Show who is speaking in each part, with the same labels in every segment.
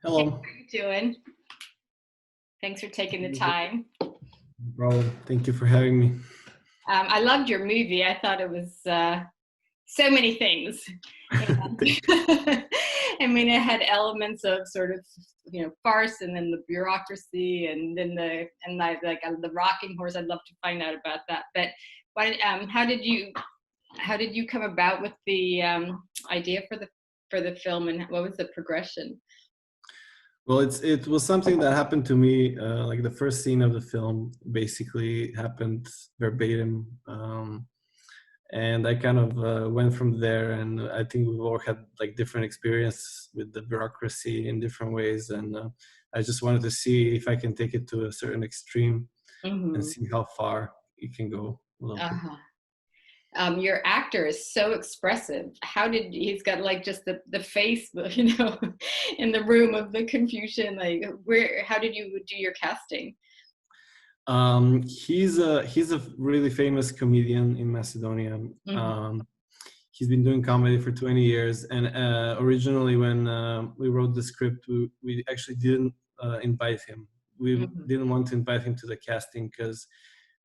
Speaker 1: Hey,
Speaker 2: Hello.
Speaker 1: how you doing? Thanks for taking the
Speaker 2: No
Speaker 1: time.
Speaker 2: problem. Thank you for having me.
Speaker 1: I loved your movie. I thought it was so many things. And
Speaker 2: Thank
Speaker 1: I mean, it had elements of sort of, farce, and then the bureaucracy, and then the rocking horse. I'd love to find out about that. But how did you come about with the idea for the film, and what was the progression?
Speaker 2: Well, it was something that happened to me. Like the first scene of the film basically happened verbatim, and I kind of went from there. And I think we've all had like different experience with the bureaucracy in different ways, and I just wanted to see if I can take it to a certain extreme and
Speaker 1: Hmm.
Speaker 2: see how far it can go a little bit.
Speaker 1: Uh-huh. Your actor is so expressive. He's got like just the face, in the room of the confusion. Like, how did you do your casting?
Speaker 2: He's a really famous comedian in Macedonia.
Speaker 1: Hmm.
Speaker 2: Um, he's been doing comedy for 20 years, and originally when we wrote the script, we actually didn't invite him. We
Speaker 1: Hmm.
Speaker 2: didn't want to invite him to the casting because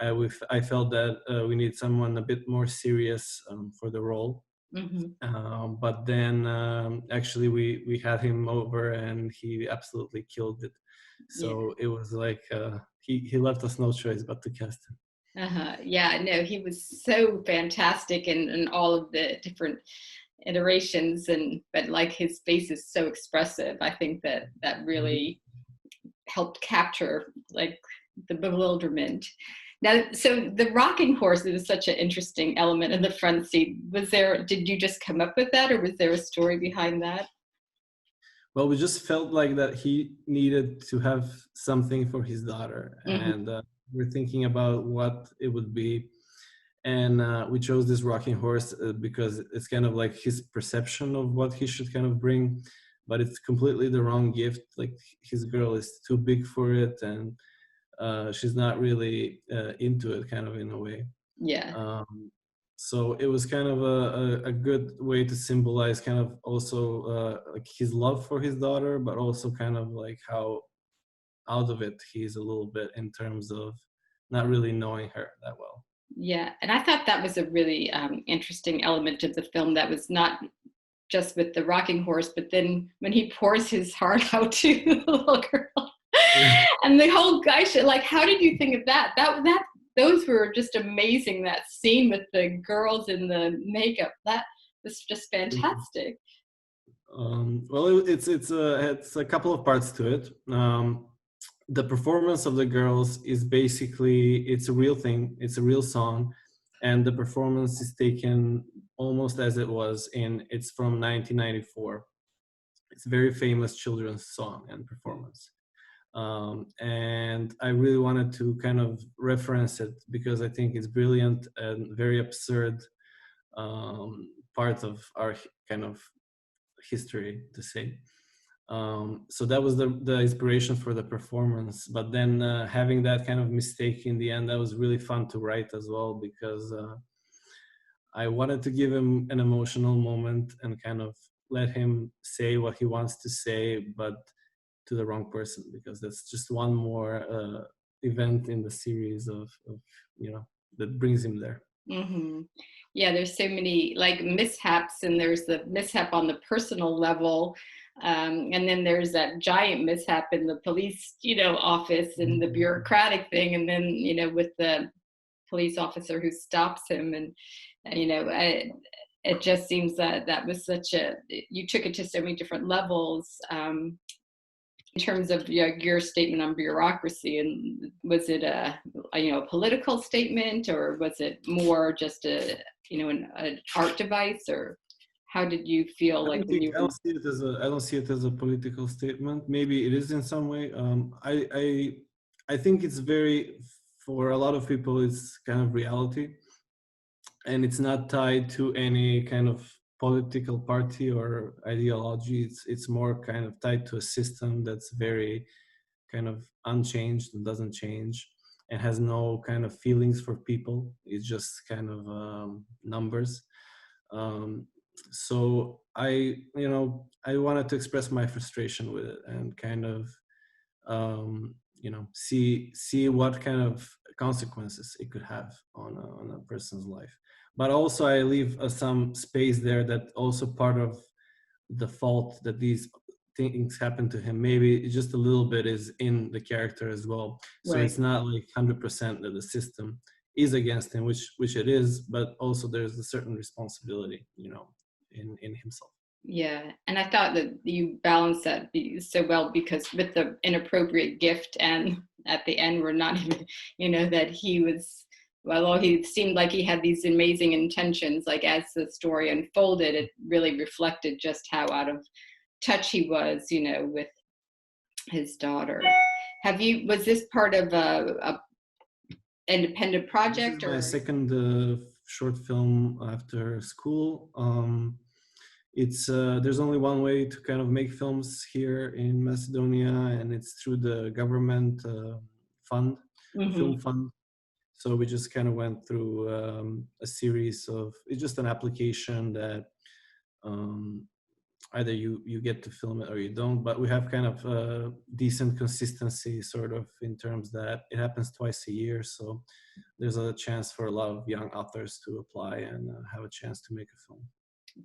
Speaker 2: I felt that we need someone a bit more serious for the role.
Speaker 1: Hmm.
Speaker 2: But then actually we had him over and he absolutely killed it.
Speaker 1: Yeah.
Speaker 2: So it was like he left us no choice but to cast him.
Speaker 1: Uh-huh. Yeah. No, he was so fantastic in all of the different iterations, and but like his face is so expressive. I think that really helped capture like the bewilderment. Now, so the rocking horse is such an interesting element in the front seat. Did you just come up with that, or was there a story behind that?
Speaker 2: Well, we just felt like that he needed to have something for his daughter,
Speaker 1: Hmm.
Speaker 2: and we're thinking about what it would be. And we chose this rocking horse because it's kind of like his perception of what he should kind of bring, but it's completely the wrong gift. Like his girl is too big for it, and she's not really into it, kind of in a way.
Speaker 1: Yeah.
Speaker 2: Um, so it was kind of a good way to symbolize kind of also like his love for his daughter, but also kind of like how out of it he's a little bit in terms of not really knowing her that well.
Speaker 1: Yeah. And I thought that was a really interesting element of the film, that was not just with the rocking horse, but then when he pours his heart out to the little girl.
Speaker 2: Yeah.
Speaker 1: And the whole guy should, like, how did you think of that? Those were just amazing. That scene with the girls in the makeup, that was just fantastic.
Speaker 2: Well, it's a couple of parts to it. The performance of the girls is basically it's a real thing. It's a real song, and the performance is taken almost as it was in. It's from 1994. It's a very famous children's song and performance. And I really wanted to kind of reference it because I think it's brilliant and very absurd part of our kind of history to say. So that was the inspiration for the performance. But then having that kind of mistake in the end, that was really fun to write as well because I wanted to give him an emotional moment and kind of let him say what he wants to say, but to the wrong person because that's just one more event in the series of that brings him there.
Speaker 1: Hmm. Yeah, there's so many like mishaps, and there's the mishap on the personal level, and then there's that giant mishap in the police, office, and the bureaucratic thing, and then with the police officer who stops him, and you know, I, it just seems that that was such a you took it to so many different levels. In terms of your statement on bureaucracy, and was it a political statement, or was it more just an art device, or how did you feel like when you
Speaker 2: I
Speaker 1: were?
Speaker 2: don't see it as a I don't see it as a political statement. Maybe it is in some way. I think it's very for a lot of people it's kind of reality, and it's not tied to any kind of political party or ideology. It's more kind of tied to a system that's very kind of unchanged and doesn't change and has no kind of feelings for people. It's just kind of numbers. Um, so I wanted to express my frustration with it and kind of see what kind of consequences it could have on a person's life. But also I leave some space there that also part of the fault that these things happen to him, maybe just a little bit is in the character as well. So
Speaker 1: Right.
Speaker 2: it's not like 100% that the system is against him, which it is, but also there's a certain responsibility, in himself.
Speaker 1: Yeah, and I thought that you balanced that so well, because with the inappropriate gift and at the end we're not even, that he was, well, although he seemed like he had these amazing intentions, like as the story unfolded, it really reflected just how out of touch he was, with his daughter. Was this part of a independent
Speaker 2: This is
Speaker 1: project
Speaker 2: my
Speaker 1: or?
Speaker 2: second short film after school. It's there's only one way to kind of make films here in Macedonia, and it's through the government fund, film
Speaker 1: Mhm.
Speaker 2: fund. So we just kind of went through a series of, it's just an application that um, either you get to film it or you don't, but we have kind of decent consistency sort of in terms that it happens twice a year. So there's a chance for a lot of young authors to apply and have a chance to make a film.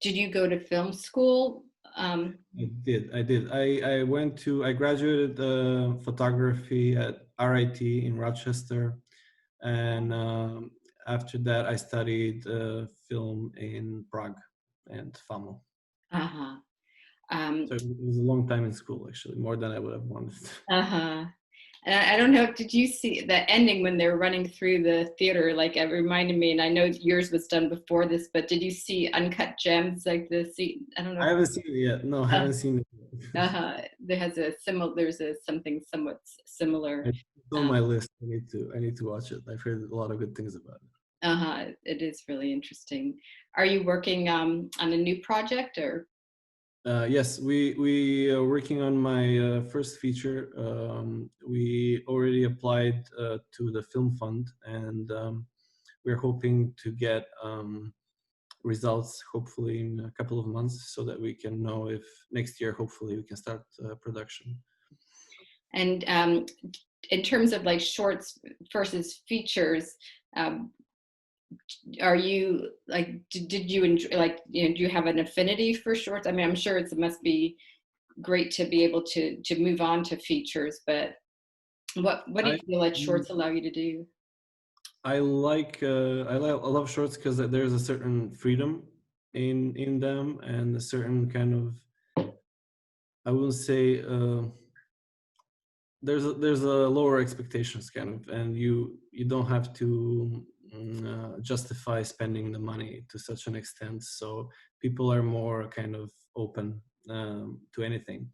Speaker 1: Did you go to film school? Um,
Speaker 2: I graduated photography at RIT in Rochester, and after that I studied film in Prague and FAMO.
Speaker 1: uh-huh.
Speaker 2: So
Speaker 1: Um,
Speaker 2: it was a long time in school, actually, more than I would have wanted.
Speaker 1: uh-huh. And I don't know, did you see the ending when they're running through the theater? Like, it reminded me, and I know yours was done before this, but did you see Uncut Gems? Like the scene, I don't know.
Speaker 2: I haven't seen it yet. No, I
Speaker 1: Uh,
Speaker 2: haven't seen it yet.
Speaker 1: there's something somewhat similar.
Speaker 2: It's on
Speaker 1: Um,
Speaker 2: my list. I need to watch it. I've heard a lot of good things about it.
Speaker 1: it is really interesting. Are you working on a new project or?
Speaker 2: Yes, we are working on my first feature. We already applied to the film fund, and we're hoping to get results hopefully in a couple of months, so that we can know if next year hopefully we can start production.
Speaker 1: And in terms of like shorts versus features, um, are you like, did you enjoy, like, do you have an affinity for shorts? I mean, I'm sure it must be great to be able to move on to features, but what do
Speaker 2: I
Speaker 1: you feel like shorts allow you to do?
Speaker 2: I love shorts because there's a certain freedom in them, and a certain kind of, I wouldn't say there's a lower expectations kind of, and you don't have to justify spending the money to such an extent. So people are more kind of open to anything.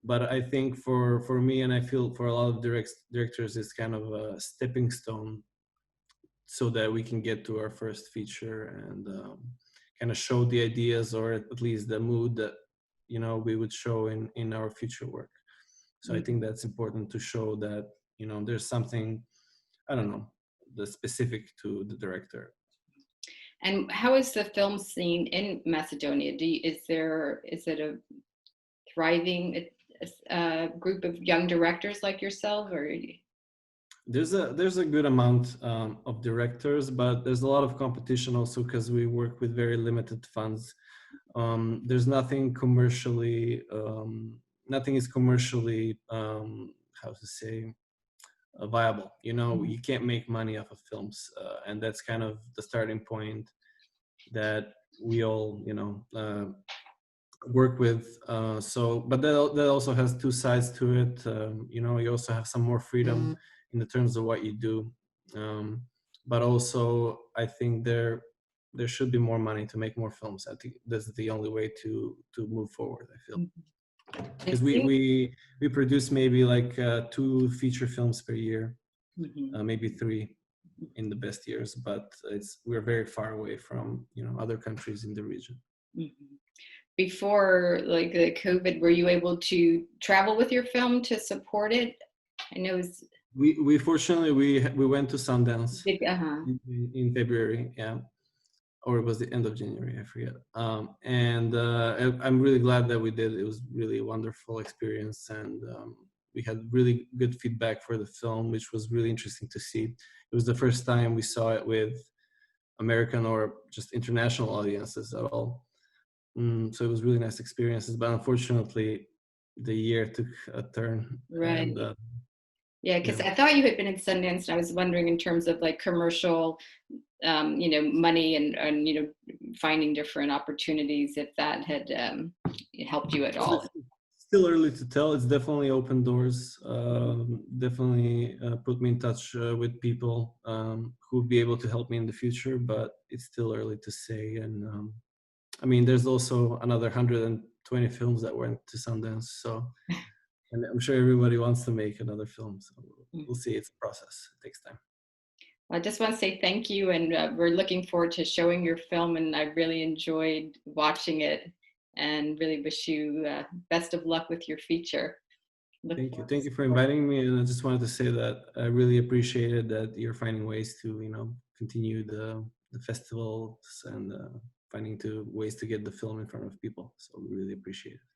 Speaker 2: But I think for me, and I feel for a lot of directors, it's kind of a stepping stone, so that we can get to our first feature and kind of show the ideas, or at least the mood that we would show in our future work. So I think
Speaker 1: Mhm.
Speaker 2: that's important to show that there's something, I don't know, the specific to the director.
Speaker 1: And how is the film scene in Macedonia? Is it a thriving group of young directors like yourself, or?
Speaker 2: There's a good amount of directors, but there's a lot of competition also because we work with very limited funds. There's nothing is commercially, how to say, viable.
Speaker 1: Mhm.
Speaker 2: You can't make money off of films, and that's kind of the starting point that we all work with. But that also has two sides to it. You also have some more freedom in the terms of what you do, but also I think there should be more money to make more films. I think that's the only way to move forward, I feel,
Speaker 1: Mhm.
Speaker 2: because we produce maybe like 2 feature films per year,
Speaker 1: Mhm.
Speaker 2: maybe 3 in the best years, but we're very far away from other countries in the region.
Speaker 1: Mhm. Before like the COVID, were you able to travel with your film to support it? I know it's
Speaker 2: We fortunately we went to Sundance
Speaker 1: big. Uh-huh.
Speaker 2: in February, yeah. or it was the end of January, I forget. I'm really glad that we did. It was really a wonderful experience, and we had really good feedback for the film, which was really interesting to see. It was the first time we saw it with American or just international audiences at all. So it was really nice experiences, but unfortunately, the year took a turn,
Speaker 1: Right.
Speaker 2: and
Speaker 1: Yeah,
Speaker 2: yeah.
Speaker 1: because I thought you had been in Sundance, and I was wondering in terms of like commercial, money and finding different opportunities, if that had helped you at all.
Speaker 2: Still early to tell. It's definitely opened doors. Definitely put me in touch with people who would be able to help me in the future, but it's still early to say. And I mean, there's also another 120 films that went to Sundance. So, and I'm sure everybody wants to make another film. So we'll see. It's a process. It takes time.
Speaker 1: I just want to say thank you, and we're looking forward to showing your film, and I really enjoyed watching it, and really wish you best of luck with your feature. Look
Speaker 2: Thank you.
Speaker 1: forward to
Speaker 2: Thank you for
Speaker 1: support.
Speaker 2: inviting me. And I just wanted to say that I really appreciated that you're finding ways to, continue the festivals and finding ways to get the film in front of people. So we really appreciate it.